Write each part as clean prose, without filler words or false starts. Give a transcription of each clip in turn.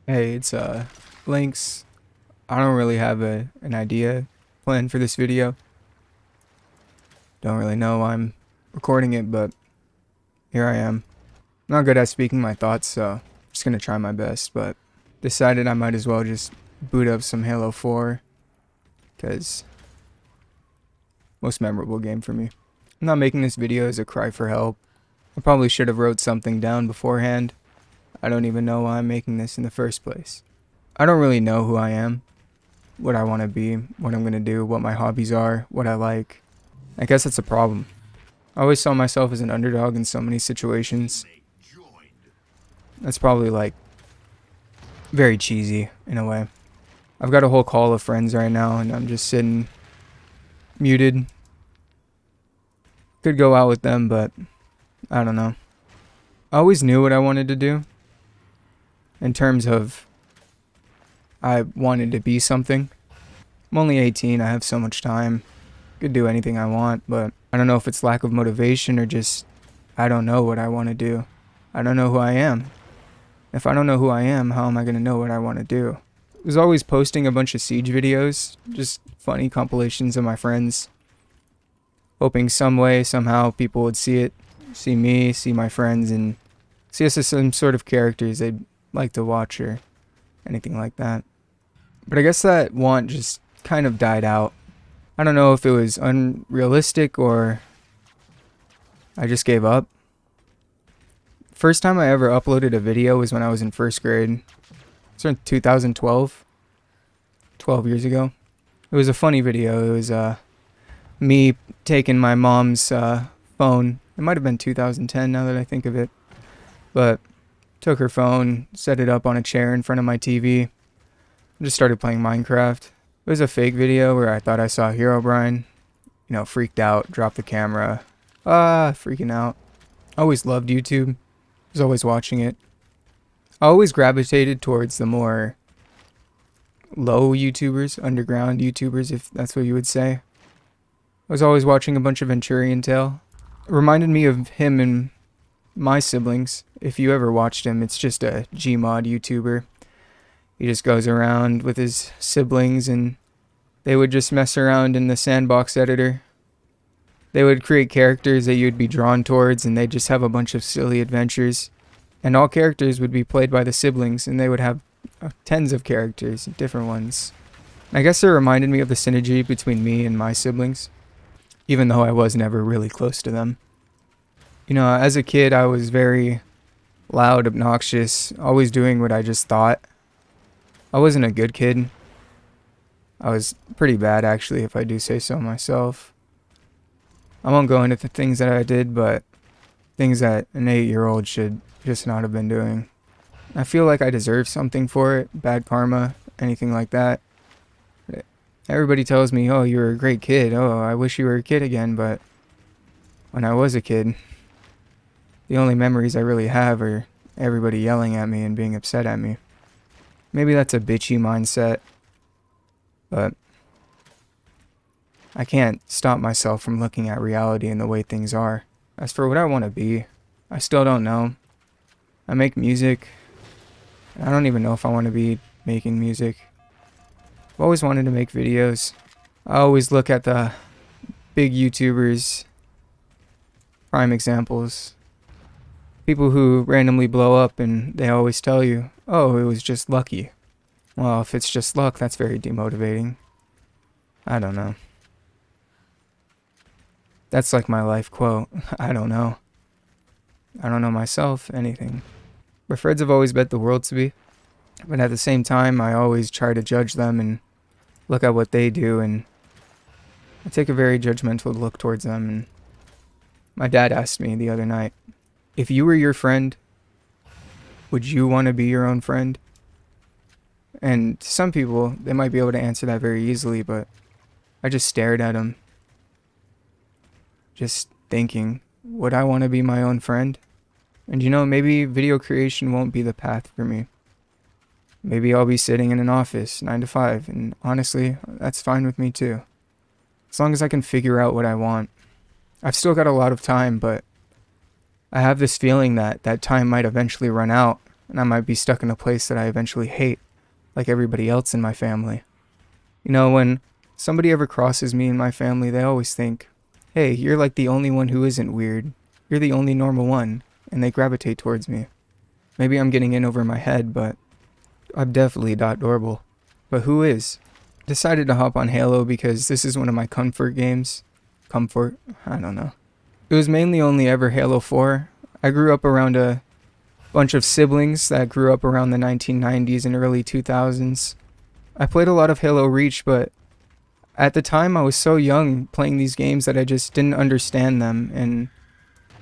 Hey, it's Lynx. I don't really have an idea planned for this video. Don't really know why I'm recording it, but here I am. I'm not good at speaking my thoughts, so I'm just gonna try my best, but decided I might as well just boot up some Halo 4, because most memorable game for me. I'm not making this video as a cry for help. I probably should have wrote something down beforehand. I don't even know why I'm making this in the first place. I don't really know who I am, what I want to be, what I'm going to do, what my hobbies are, what I like. I guess that's a problem. I always saw myself as an underdog in so many situations. That's probably like very cheesy in a way. I've got a whole call of friends right now and I'm just sitting muted. Could go out with them, but I don't know. I always knew what I wanted to do in terms of I wanted to be something. I'm only 18, I have so much time. Could do anything I want, but I don't know if it's lack of motivation or just I don't know what I want to do. I don't know who I am. If I don't know who I am, how am I going to know what I want to do? I was always posting a bunch of Siege videos, just funny compilations of my friends, hoping some way, somehow people would see it, see me, see my friends, and see us as some sort of characters they'd like to watch or anything like that. But I guess that want just kind of died out. I don't know if it was unrealistic or I just gave up. First time I ever uploaded a video was when I was in first grade. It's in 2012, 12 years ago. It was a funny video. It was me taking my mom's phone. It might have been 2010 now that I think of it. But took her phone, set it up on a chair in front of my TV. Just started playing Minecraft. It was a fake video where I thought I saw Herobrine. Freaked out, dropped the camera. Freaking out. Always loved YouTube. Was always watching it. I always gravitated towards the more low YouTubers, underground YouTubers, if that's what you would say. I was always watching a bunch of Venturian Tale. It reminded me of him and my siblings. If you ever watched him, it's just a Gmod YouTuber. He just goes around with his siblings and they would just mess around in the sandbox editor. They would create characters that you'd be drawn towards and they'd just have a bunch of silly adventures. And all characters would be played by the siblings and they would have tens of characters, different ones. I guess it reminded me of the synergy between me and my siblings, even though I was never really close to them. As a kid, I was very loud, obnoxious, always doing what I just thought. I wasn't a good kid. I was pretty bad, actually, if I do say so myself. I won't go into the things that I did, but things that an 8-year-old should just not have been doing. I feel like I deserve something for it, bad karma, anything like that. Everybody tells me, oh, you were a great kid. Oh, I wish you were a kid again, but when I was a kid, the only memories I really have are everybody yelling at me and being upset at me. Maybe that's a bitchy mindset, but I can't stop myself from looking at reality and the way things are. As for what I want to be, I still don't know. I make music. I don't even know if I want to be making music. I've always wanted to make videos. I always look at the big YouTubers, prime examples. People who randomly blow up and they always tell you, oh, it was just lucky. Well, if it's just luck, that's very demotivating. I don't know. That's like my life quote. I don't know. I don't know myself, anything. My friends have always bet the world to me. But at the same time, I always try to judge them and look at what they do. And I take a very judgmental look towards them. And my dad asked me the other night, if you were your friend, would you want to be your own friend? And some people, they might be able to answer that very easily, but I just stared at him. Just thinking, would I want to be my own friend? And maybe video creation won't be the path for me. Maybe I'll be sitting in an office 9 to 5, and honestly, that's fine with me too. As long as I can figure out what I want. I've still got a lot of time, but I have this feeling that that time might eventually run out. and I might be stuck in a place that I eventually hate, like everybody else in my family. You know, when somebody ever crosses me in my family, they always think, hey, you're like the only one who isn't weird. You're the only normal one, and they gravitate towards me. Maybe I'm getting in over my head, but I'm definitely not normal. But who is? Decided to hop on Halo because this is one of my comfort games. Comfort? I don't know. It was mainly only ever Halo 4. I grew up around a bunch of siblings that grew up around the 1990s and early 2000s. I played a lot of Halo Reach, but at the time I was so young playing these games that I just didn't understand them. And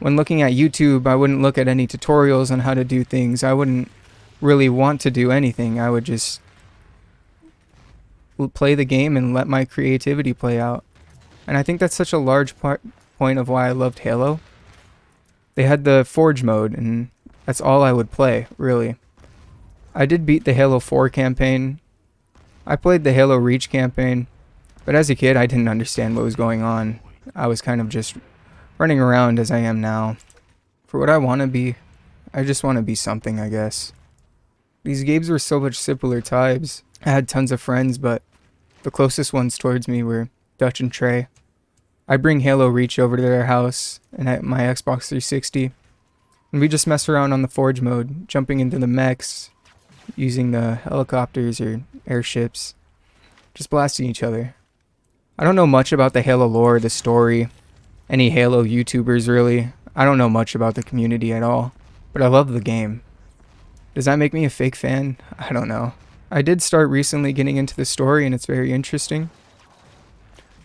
when looking at YouTube, I wouldn't look at any tutorials on how to do things. I wouldn't really want to do anything. I would just play the game and let my creativity play out. And I think that's such a large point of why I loved Halo. They had the Forge mode, and that's all I would play, really. I did beat the Halo 4 campaign. I played the Halo Reach campaign, but as a kid I didn't understand what was going on. I was kind of just running around as I am now. For what I want to be, I just want to be something, I guess. These games were so much simpler times. I had tons of friends, but the closest ones towards me were Dutch and Trey. I'd bring Halo Reach over to their house and at my Xbox 360, and we just mess around on the Forge mode, jumping into the mechs, using the helicopters or airships, just blasting each other. I don't know much about the Halo lore, the story, any Halo YouTubers really. I don't know much about the community at all, but I love the game. Does that make me a fake fan? I don't know. I did start recently getting into the story, and it's very interesting.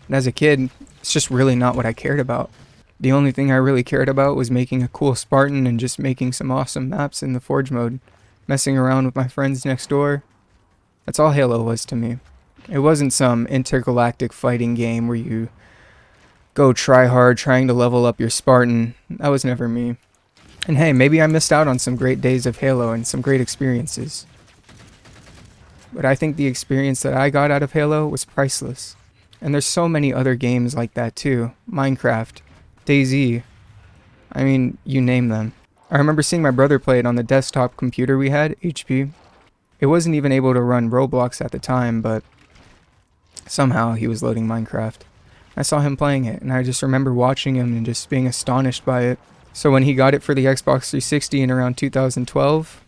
And as a kid, it's just really not what I cared about. The only thing I really cared about was making a cool Spartan and just making some awesome maps in the Forge mode, messing around with my friends next door. That's all Halo was to me. It wasn't some intergalactic fighting game where you go try hard trying to level up your Spartan. That was never me. And hey, maybe I missed out on some great days of Halo and some great experiences. But I think the experience that I got out of Halo was priceless. And there's so many other games like that too. Minecraft, DayZ. I mean, you name them. I remember seeing my brother play it on the desktop computer we had, HP. It wasn't even able to run Roblox at the time, but somehow he was loading Minecraft. I saw him playing it, and I just remember watching him and just being astonished by it. So when he got it for the Xbox 360 in around 2012,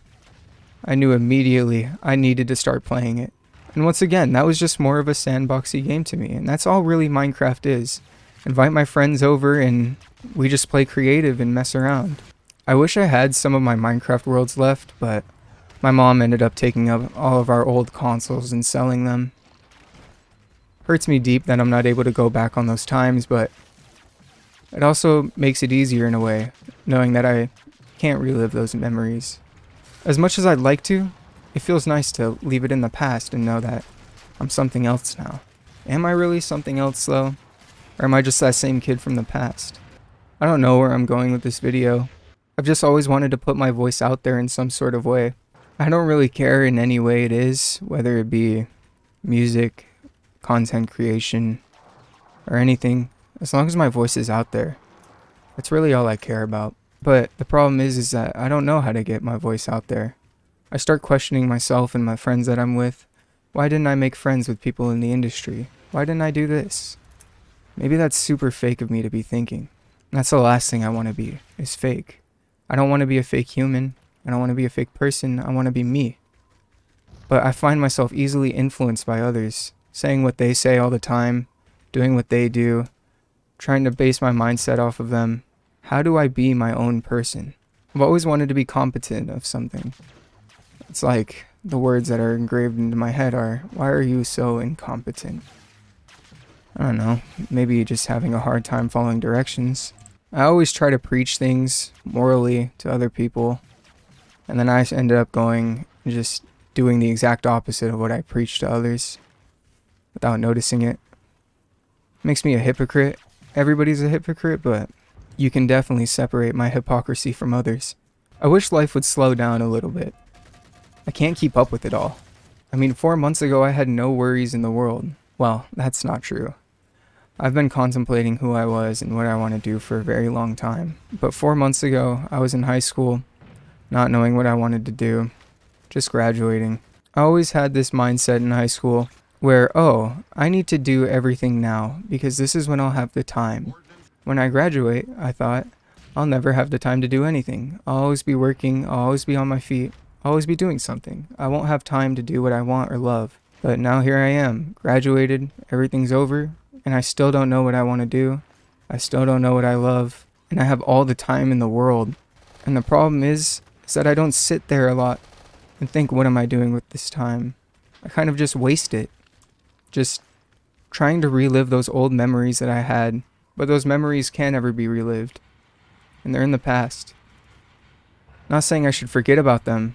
I knew immediately I needed to start playing it. And once again, that was just more of a sandboxy game to me, and that's all really Minecraft is. Invite my friends over and we just play creative and mess around. I wish I had some of my Minecraft worlds left, but my mom ended up taking up all of our old consoles and selling them. Hurts me deep that I'm not able to go back on those times, but it also makes it easier in a way, knowing that I can't relive those memories. As much as I'd like to, it feels nice to leave it in the past and know that I'm something else now. Am I really something else though? Or am I just that same kid from the past? I don't know where I'm going with this video. I've just always wanted to put my voice out there in some sort of way. I don't really care in any way it is, whether it be music, content creation, or anything. As long as my voice is out there, that's really all I care about. But the problem is that I don't know how to get my voice out there. I start questioning myself and my friends that I'm with. Why didn't I make friends with people in the industry? Why didn't I do this? Maybe that's super fake of me to be thinking. That's the last thing I want to be, is fake. I don't want to be a fake human. I don't want to be a fake person. I want to be me. But I find myself easily influenced by others, saying what they say all the time, doing what they do, trying to base my mindset off of them. How do I be my own person? I've always wanted to be competent of something. It's like the words that are engraved into my head are, why are you so incompetent? I don't know, maybe just having a hard time following directions. I always try to preach things morally to other people, and then I ended up going and just doing the exact opposite of what I preach to others without noticing it. Makes me a hypocrite. Everybody's a hypocrite, but you can definitely separate my hypocrisy from others. I wish life would slow down a little bit. I can't keep up with it all. I mean, 4 months ago I had no worries in the world. Well, that's not true. I've been contemplating who I was and what I want to do for a very long time. But 4 months ago, I was in high school, not knowing what I wanted to do, just graduating. I always had this mindset in high school where, oh, I need to do everything now because this is when I'll have the time. When I graduate, I thought, I'll never have the time to do anything. I'll always be working, I'll always be on my feet, I'll always be doing something. I won't have time to do what I want or love. But now here I am, graduated, everything's over, and I still don't know what I want to do. I still don't know what I love, and I have all the time in the world. And the problem is that I don't sit there a lot and think, what am I doing with this time? I kind of just waste it. Just trying to relive those old memories that I had, but those memories can't ever be relived. And they're in the past. Not saying I should forget about them,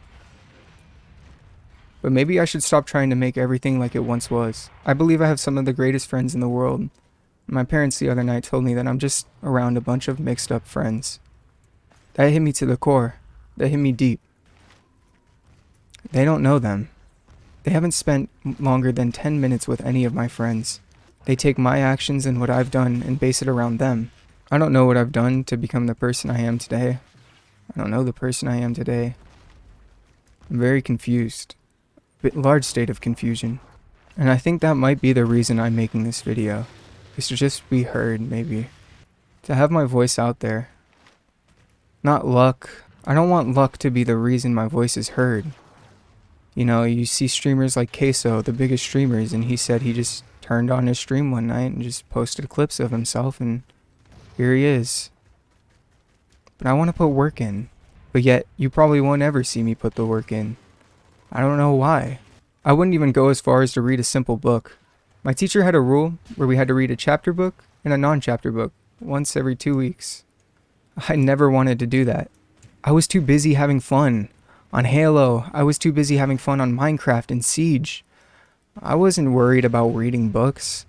but maybe I should stop trying to make everything like it once was. I believe I have some of the greatest friends in the world. My parents the other night told me that I'm just around a bunch of mixed up friends. That hit me to the core. That hit me deep. They don't know them. They haven't spent longer than 10 minutes with any of my friends. They take my actions and what I've done and base it around them. I don't know what I've done to become the person I am today. I don't know the person I am today. I'm very confused. A large state of confusion. And I think that might be the reason I'm making this video. Is to just be heard, maybe. To have my voice out there. Not luck. I don't want luck to be the reason my voice is heard. You know, you see streamers like Queso, the biggest streamers, and he said he just turned on his stream one night and just posted clips of himself, and here he is. But I want to put work in. But yet, you probably won't ever see me put the work in. I don't know why. I wouldn't even go as far as to read a simple book. My teacher had a rule where we had to read a chapter book and a non-chapter book once every 2 weeks. I never wanted to do that. I was too busy having fun on Halo. I was too busy having fun on Minecraft and Siege. I wasn't worried about reading books.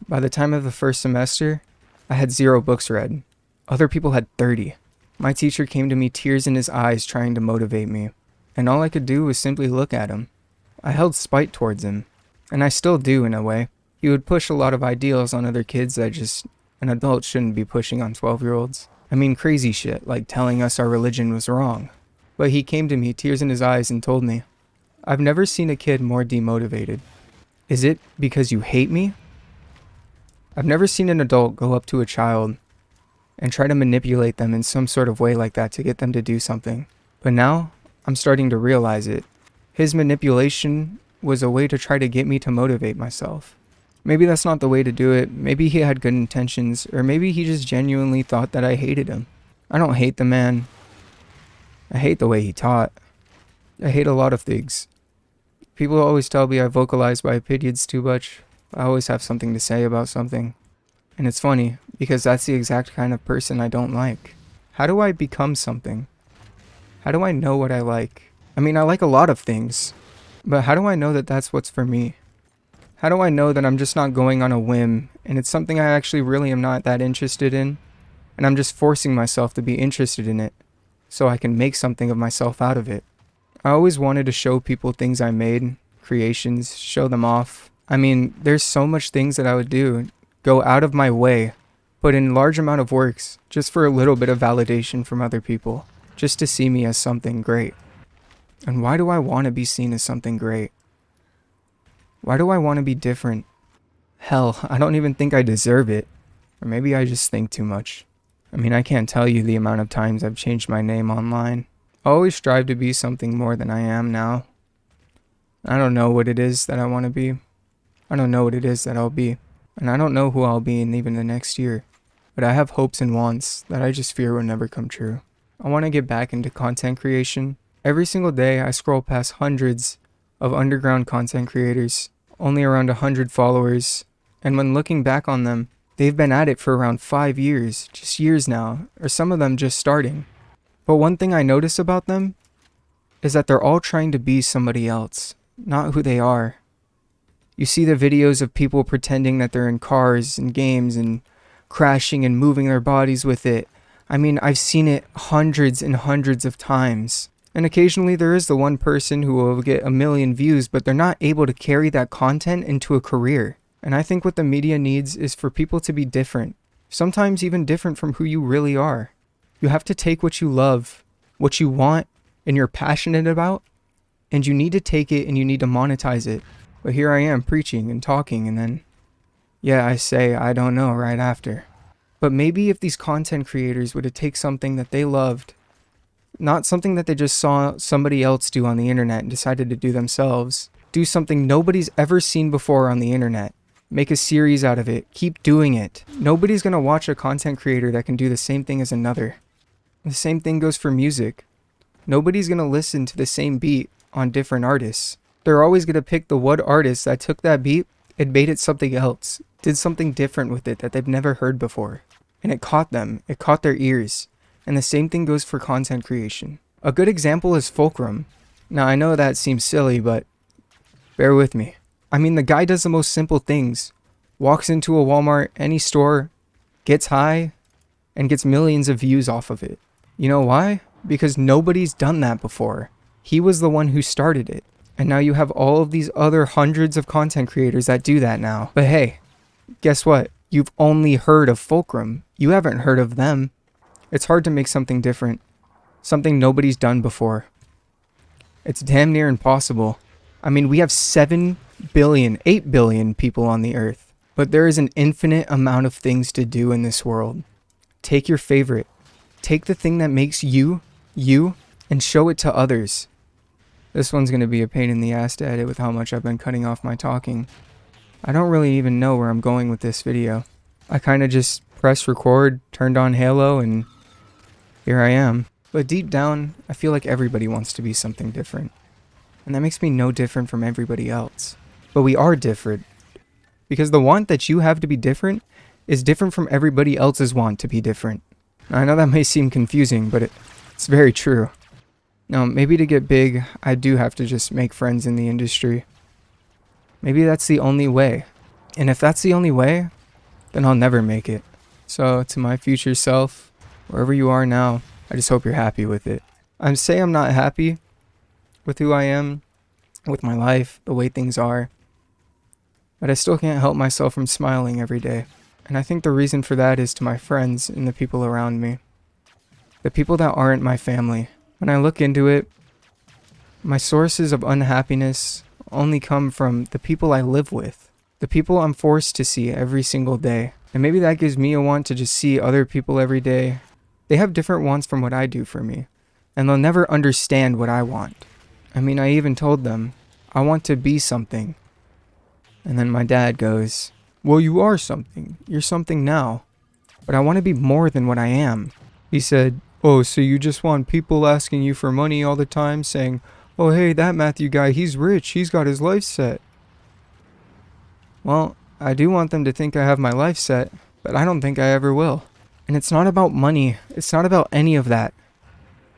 By the time of the first semester, I had 0 books read. Other people had 30. My teacher came to me, tears in his eyes, trying to motivate me. And all I could do was simply look at him. I held spite towards him. And I still do, in a way. He would push a lot of ideals on other kids that just an adult shouldn't be pushing on 12-year-olds. I mean, crazy shit, like telling us our religion was wrong. But he came to me, tears in his eyes, and told me, I've never seen a kid more demotivated. Is it because you hate me? I've never seen an adult go up to a child and try to manipulate them in some sort of way like that to get them to do something. But now, I'm starting to realize it. His manipulation was a way to try to get me to motivate myself. Maybe that's not the way to do it. Maybe he had good intentions, or maybe he just genuinely thought that I hated him. I don't hate the man. I hate the way he taught. I hate a lot of things. People always tell me I vocalize my opinions too much. I always have something to say about something. And it's funny, because that's the exact kind of person I don't like. How do I become something? How do I know what I like? I mean, I like a lot of things, but how do I know that that's what's for me? How do I know that I'm just not going on a whim, and it's something I actually really am not that interested in, and I'm just forcing myself to be interested in it, so I can make something of myself out of it? I always wanted to show people things I made, creations, show them off. I mean, there's so much things that I would do, go out of my way, put in large amount of works, just for a little bit of validation from other people, just to see me as something great. And why do I want to be seen as something great? Why do I want to be different? Hell, I don't even think I deserve it. Or maybe I just think too much. I mean, I can't tell you the amount of times I've changed my name online. I always strive to be something more than I am now. I don't know what it is that I want to be. I don't know what it is that I'll be. And I don't know who I'll be in even the next year. But I have hopes and wants that I just fear will never come true. I want to get back into content creation. Every single day I scroll past hundreds of underground content creators, only around 100 followers, and when looking back on them, they've been at it for around 5 years, just years now, or some of them just starting. But one thing I notice about them is that they're all trying to be somebody else, not who they are. You see the videos of people pretending that they're in cars and games and crashing and moving their bodies with it. I mean, I've seen it hundreds and hundreds of times. And occasionally there is the one person who will get 1 million views, but they're not able to carry that content into a career. And I think what the media needs is for people to be different. Sometimes even different from who you really are. You have to take what you love what you want and you're passionate about, and you need to take it and you need to monetize it. But here I am preaching and talking, and then, yeah, I say I don't know right after. But maybe if these content creators were to take something that they loved, not something that they just saw somebody else do on the internet and decided to do themselves, do something nobody's ever seen before on the internet, make a series out of it, keep doing it. Nobody's gonna watch a content creator that can do the same thing as another. The same thing goes for music. Nobody's gonna listen to the same beat on different artists. They're always gonna pick the one artist that took that beat and made it something else, did something different with it that they've never heard before. And it caught them, it caught their ears. And the same thing goes for content creation. A good example is Fulcrum. Now I know that seems silly, but bear with me. I mean, the guy does the most simple things. Walks into a Walmart, any store, gets high, and gets millions of views off of it. You know why? Because nobody's done that before. He was the one who started it. And now you have all of these other hundreds of content creators that do that now. But hey, guess what? You've only heard of Fulcrum. You haven't heard of them. It's hard to make something different. Something nobody's done before. It's damn near impossible. I mean, we have 7 billion, 8 billion people on the earth. But there is an infinite amount of things to do in this world. Take your favorite. Take the thing that makes you, and show it to others. This one's going to be a pain in the ass to edit with how much I've been cutting off my talking. I don't really even know where I'm going with this video. I kind of just pressed record, turned on Halo, and here I am. But deep down, I feel like everybody wants to be something different. And that makes me no different from everybody else. But we are different. Because the want that you have to be different is different from everybody else's want to be different. Now, I know that may seem confusing, but it's very true. Now, maybe to get big, I do have to just make friends in the industry. Maybe that's the only way. And if that's the only way, then I'll never make it. So, to my future self, wherever you are now, I just hope you're happy with it. I say I'm not happy with who I am, with my life, the way things are. But I still can't help myself from smiling every day. And I think the reason for that is to my friends and the people around me. The people that aren't my family. When I look into it, my sources of unhappiness only come from the people I live with. The people I'm forced to see every single day. And maybe that gives me a want to just see other people every day. They have different wants from what I do for me. And they'll never understand what I want. I mean, I even told them, I want to be something. And then my dad goes, well, you are something. You're something now. But I want to be more than what I am. He said, oh, so you just want people asking you for money all the time, saying, oh, hey, that Matthew guy, he's rich. He's got his life set. Well, I do want them to think I have my life set, but I don't think I ever will. And it's not about money. It's not about any of that.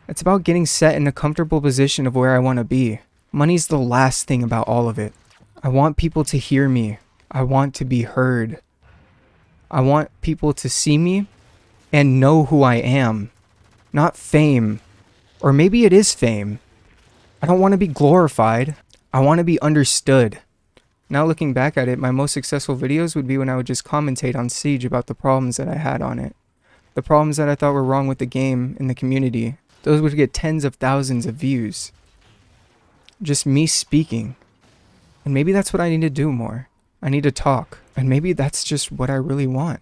It's about getting set in a comfortable position of where I want to be. Money's the last thing about all of it. I want people to hear me. I want to be heard. I want people to see me and know who I am. Not fame. Or maybe it is fame. I don't want to be glorified. I want to be understood. Now looking back at it, my most successful videos would be when I would just commentate on Siege about the problems that I had on it. The problems that I thought were wrong with the game and the community. Those would get tens of thousands of views. Just me speaking. And maybe that's what I need to do more. I need to talk. And maybe that's just what I really want.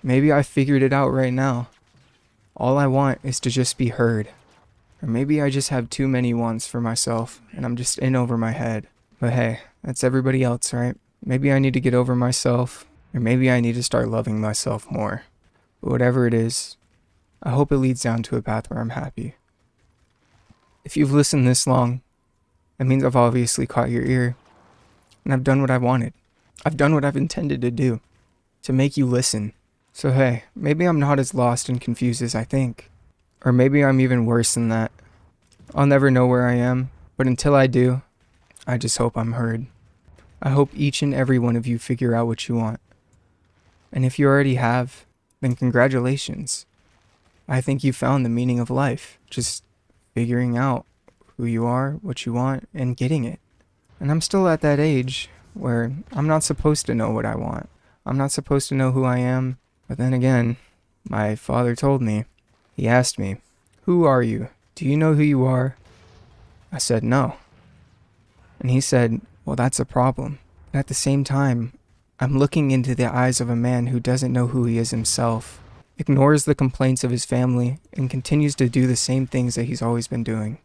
Maybe I figured it out right now. All I want is to just be heard. Or maybe I just have too many wants for myself and I'm just in over my head. But hey, that's everybody else, right? Maybe I need to get over myself. Or maybe I need to start loving myself more. But whatever it is, I hope it leads down to a path where I'm happy. If you've listened this long, that means I've obviously caught your ear. And I've done what I wanted. I've done what I've intended to do. To make you listen. So hey, maybe I'm not as lost and confused as I think. Or maybe I'm even worse than that. I'll never know where I am. But until I do, I just hope I'm heard. I hope each and every one of you figure out what you want. And if you already have, then congratulations. I think you found the meaning of life. Just figuring out who you are, what you want, and getting it. And I'm still at that age where I'm not supposed to know what I want. I'm not supposed to know who I am. But then again, my father told me, he asked me, who are you? "Do you know who you are?" I said, "No." And he said, "Well, that's a problem. But at the same time, I'm looking into the eyes of a man who doesn't know who he is himself, ignores the complaints of his family, and continues to do the same things that he's always been doing.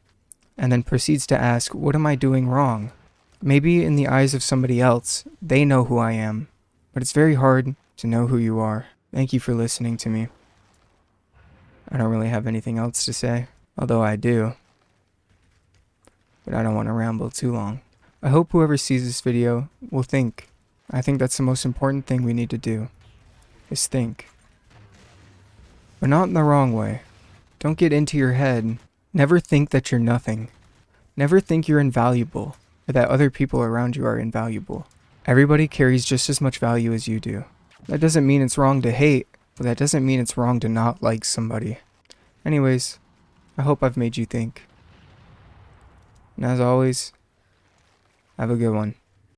And then proceeds to ask, what am I doing wrong? Maybe in the eyes of somebody else, they know who I am, but it's very hard to know who you are." Thank you for listening to me. I don't really have anything else to say, although I do, but I don't want to ramble too long. I hope whoever sees this video will think. I think that's the most important thing we need to do, is think. But not in the wrong way. Don't get into your head. Never think that you're nothing. Never think you're invaluable, or that other people around you are invaluable. Everybody carries just as much value as you do. That doesn't mean it's wrong to hate, but that doesn't mean it's wrong to not like somebody. Anyways, I hope I've made you think. And as always, have a good one.